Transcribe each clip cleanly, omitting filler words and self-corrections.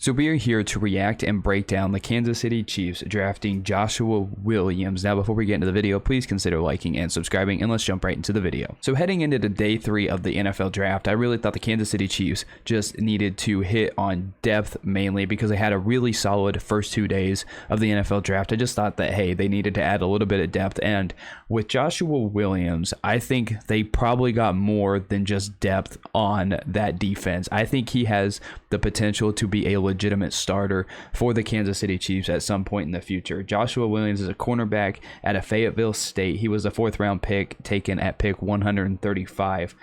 So we are here to react and break down the Kansas City Chiefs drafting Joshua Williams. Now, before we get into the video, please consider liking and subscribing, and let's jump right into the video. So heading into the day 3 of the NFL draft, I really thought the Kansas City Chiefs just needed to hit on depth mainly because they had a really solid first 2 days of the NFL draft. I just thought that, hey, they needed to add a little bit of depth. And with Joshua Williams, I think they probably got more than just depth on that defense. I think he has the potential to be a legitimate starter for the Kansas City Chiefs at some point in the future. Joshua Williams is a cornerback out of Fayetteville State. He was a 4th round pick taken at pick 135.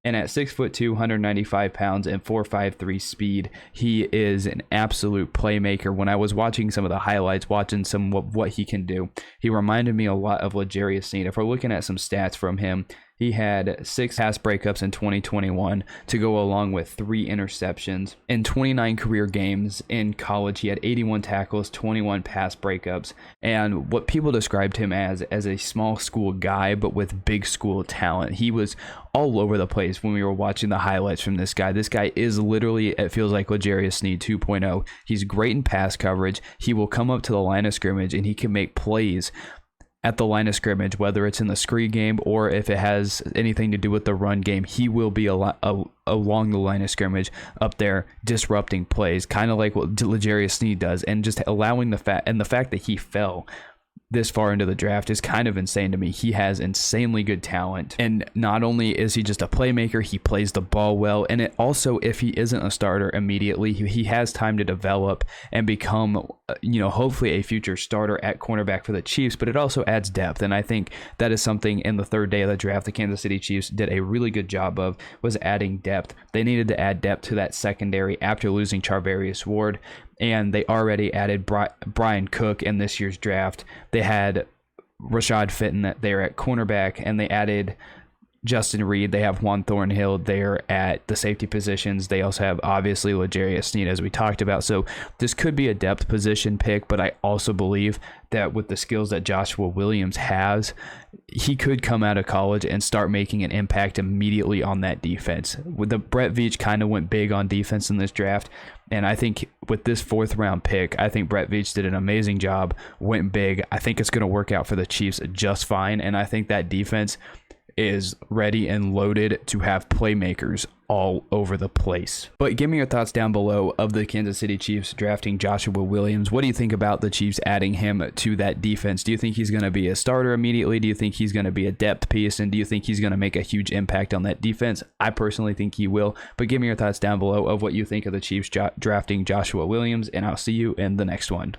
And at 6'2", 195 pounds, and 4.53 speed, he is an absolute playmaker. When I was watching some of the highlights, watching some of what he can do, he reminded me a lot of L'Jarius Sneed. If we're looking at some stats from him, he had 6 pass breakups in 2021 to go along with 3 interceptions. In 29 career games in college, he had 81 tackles, 21 pass breakups, and what people described him as a small school guy, but with big school talent. He was all over the place when we were watching the highlights from this guy. This guy is literally, it feels like L'Jarius Sneed 2.0. He's great in pass coverage. He will come up to the line of scrimmage and he can make plays at the line of scrimmage, whether it's in the screen game or if it has anything to do with the run game. He will be along the line of scrimmage up there disrupting plays, kind of like what L'Jarius Sneed does, and just allowing the fact that he fell this far into the draft is kind of insane to me. He has insanely good talent, and not only is he just a playmaker, he plays the ball well, and it also, if he isn't a starter immediately, he has time to develop and become, hopefully a future starter at cornerback for the Chiefs. But it also adds depth, and I think that is something in the 3rd day of the draft the Kansas City Chiefs did a really good job of, was adding depth. They needed to add depth to that secondary after losing Charvarius Ward, and they already added Brian Cook in this year's draft. They had Rashad Fenton there at cornerback, and they added Justin Reed. They have Juan Thornhill there at the safety positions. They also have, obviously, L'Jarius Sneed, as we talked about. So this could be a depth position pick, but I also believe that with the skills that Joshua Williams has, he could come out of college and start making an impact immediately on that defense. With the Brett Veach kind of went big on defense in this draft, and I think with this 4th round pick, I think Brett Veach did an amazing job, went big. I think it's going to work out for the Chiefs just fine, and I think that defense is ready and loaded to have playmakers all over the place. But give me your thoughts down below of the Kansas City Chiefs drafting Joshua Williams. What do you think about the Chiefs adding him to that defense? Do you think he's going to be a starter immediately? Do you think he's going to be a depth piece? And do you think he's going to make a huge impact on that defense? I personally think he will. But give me your thoughts down below of what you think of the Chiefs drafting Joshua Williams, and I'll see you in the next one.